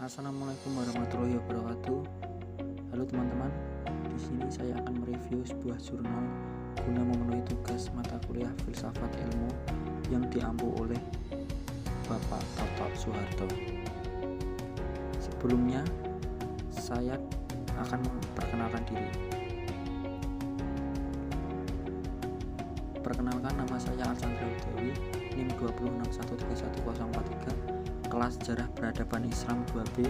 Assalamualaikum warahmatullahi wabarakatuh. Halo teman-teman, di sini saya akan mereview sebuah jurnal guna memenuhi tugas mata kuliah Filsafat Ilmu yang diampu oleh Bapak Toto Soeharto. Sebelumnya, saya akan memperkenalkan diri. Perkenalkan, nama saya Archandra Dewi, NIM 206131043, kelas Sejarah Peradaban Islam 2B,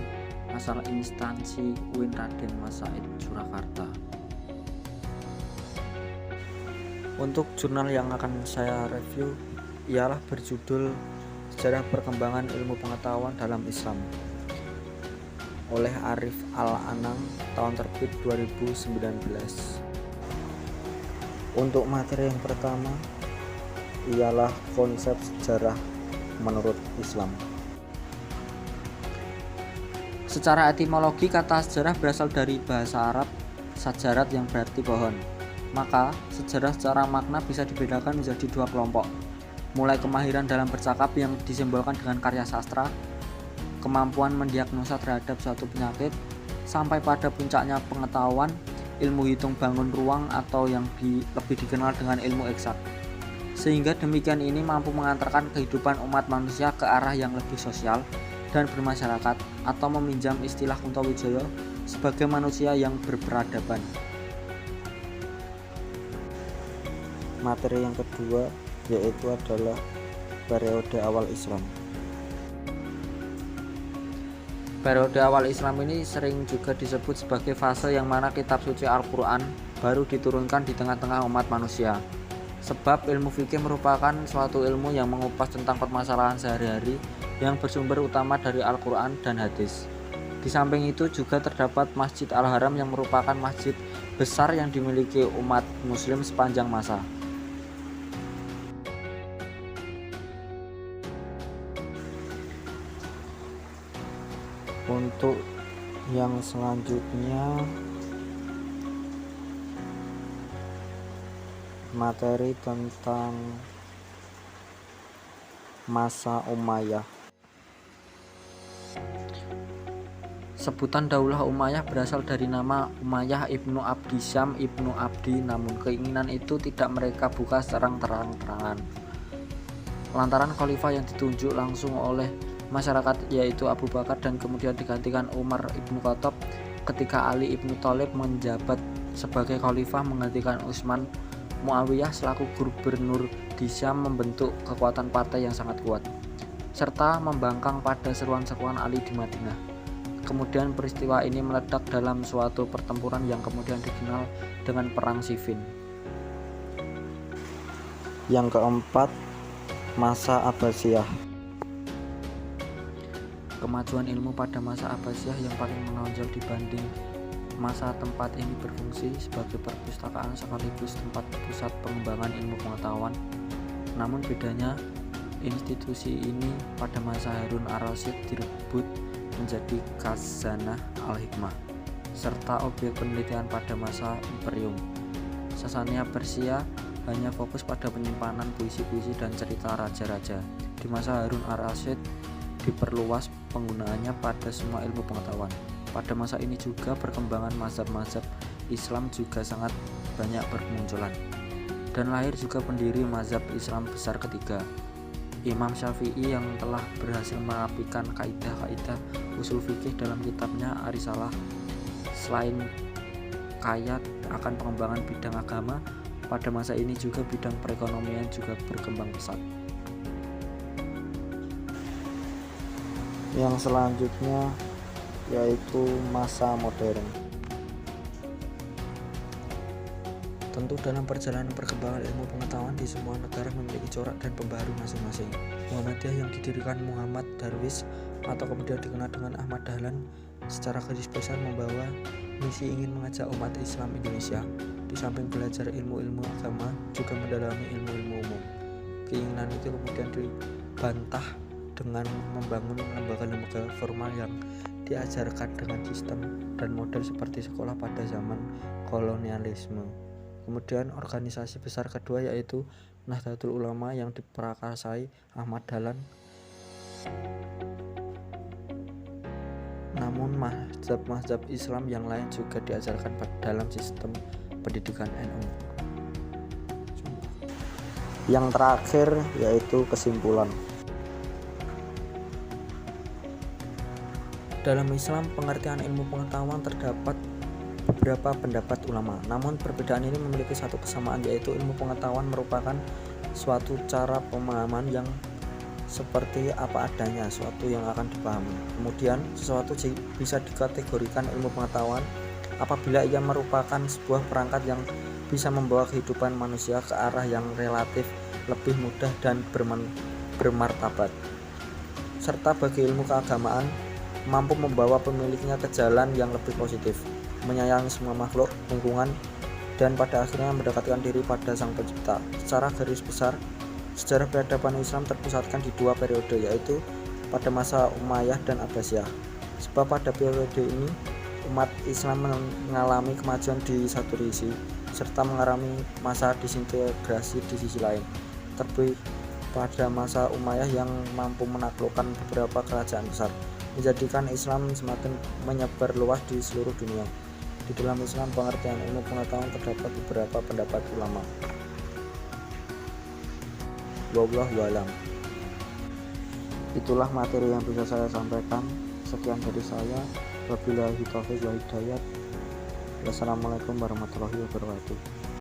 asal instansi UIN Raden Mas Said Surakarta. Untuk jurnal yang akan saya review ialah berjudul Sejarah Perkembangan Ilmu Pengetahuan dalam Islam oleh Arif Al-Anang, tahun terbit 2019. Untuk materi yang pertama ialah konsep sejarah menurut Islam. Secara etimologi, kata sejarah berasal dari bahasa Arab sajarat yang berarti pohon. Maka, sejarah secara makna bisa dibedakan menjadi dua kelompok. Mulai kemahiran dalam bercakap yang disimbolkan dengan karya sastra, kemampuan mendiagnosa terhadap suatu penyakit, sampai pada puncaknya pengetahuan, ilmu hitung bangun ruang atau yang lebih dikenal dengan ilmu eksak. Sehingga demikian ini mampu mengantarkan kehidupan umat manusia ke arah yang lebih sosial dan bermasyarakat, atau meminjam istilah Kunto Wijoyo sebagai manusia yang berperadaban. Materi yang kedua yaitu adalah periode awal Islam. Periode awal Islam ini sering juga disebut sebagai fase yang mana kitab suci Al-Quran baru diturunkan di tengah-tengah umat manusia. Sebab ilmu fikih merupakan suatu ilmu yang mengupas tentang permasalahan sehari-hari yang bersumber utama dari Al-Quran dan hadis. Di samping itu juga terdapat Masjid Al-Haram yang merupakan masjid besar yang dimiliki umat muslim sepanjang masa. Untuk yang selanjutnya, materi tentang masa Umayyah. Sebutan Daulah Umayyah berasal dari nama Umayyah ibnu Abdi Syam ibnu Abdi, namun keinginan itu tidak mereka buka terang-terangan. Lantaran khalifah yang ditunjuk langsung oleh masyarakat yaitu Abu Bakar dan kemudian digantikan Umar ibnu Khattab, ketika Ali ibnu Thalib menjabat sebagai khalifah menggantikan Utsman, Muawiyah selaku gubernur di Syam membentuk kekuatan partai yang sangat kuat, serta membangkang pada seruan-seruan Ali di Madinah. Kemudian peristiwa ini meledak dalam suatu pertempuran yang kemudian dikenal dengan Perang Siffin. Yang keempat, masa Abbasiyah. Kemajuan ilmu pada masa Abbasiyah yang paling menonjol dibanding masa tempat ini berfungsi sebagai perpustakaan sekaligus tempat pusat pengembangan ilmu pengetahuan. Namun bedanya, institusi ini pada masa Harun ar-Rasyid direbut menjadi Khazanah al-Hikmah, serta objek penelitian pada masa Imperium Sasania Persia hanya fokus pada penyimpanan puisi-puisi dan cerita raja-raja. Di masa Harun ar-Rasyid diperluas penggunaannya pada semua ilmu pengetahuan. Pada masa ini juga perkembangan mazhab-mazhab Islam juga sangat banyak bermunculan, dan lahir juga pendiri mazhab Islam besar ketiga, Imam Syafi'i, yang telah berhasil merapikan kaidah-kaidah usul fikih dalam kitabnya Ar-Risalah. Selain kaya akan pengembangan bidang agama, pada masa ini juga bidang perekonomian juga berkembang pesat. Yang selanjutnya yaitu masa modern. Tentu dalam perjalanan perkembangan ilmu pengetahuan di semua negara memiliki corak dan pembaharu masing-masing. Muhammadiyah yang didirikan Muhammad Darwis atau kemudian dikenal dengan Ahmad Dahlan secara garis besar membawa misi ingin mengajak umat Islam Indonesia di samping belajar ilmu-ilmu agama juga mendalami ilmu-ilmu umum. Keinginan itu kemudian dibantah dengan membangun lembaga-lembaga formal yang diajarkan dengan sistem dan model seperti sekolah pada zaman kolonialisme. Kemudian organisasi besar kedua yaitu Nahdlatul Ulama yang diprakarsai Ahmad Dahlan namun mazhab-mazhab Islam yang lain juga diajarkan dalam sistem pendidikan NU. Yang terakhir yaitu kesimpulan. Dalam Islam, pengertian ilmu pengetahuan terdapat beberapa pendapat ulama. Namun perbedaan ini memiliki satu kesamaan, yaitu ilmu pengetahuan merupakan suatu cara pemahaman yang seperti apa adanya, suatu yang akan dipahami. Kemudian, sesuatu bisa dikategorikan ilmu pengetahuan apabila ia merupakan sebuah perangkat yang bisa membawa kehidupan manusia ke arah yang relatif lebih mudah dan bermartabat. Serta bagi ilmu keagamaan, mampu membawa pemiliknya ke jalan yang lebih positif, menyayangi semua makhluk, lingkungan, dan pada akhirnya mendekatkan diri pada Sang Pencipta. Secara garis besar, sejarah peradaban Islam terpusatkan di dua periode, yaitu pada masa Umayyah dan Abbasiyah. Sebab pada periode ini, umat Islam mengalami kemajuan di satu sisi, serta mengalami masa disintegrasi di sisi lain. Terlebih pada masa Umayyah yang mampu menaklukkan beberapa kerajaan besar, menjadikan Islam semakin menyebar luas di seluruh dunia. Di dalam Islam, pengertian ilmu pengetahuan terdapat beberapa pendapat ulama. Wallahu a'lam. Itulah materi yang bisa saya sampaikan. Sekian dari saya. Wabillahi taufiq wal hidayah. Wassalamualaikum warahmatullahi wabarakatuh.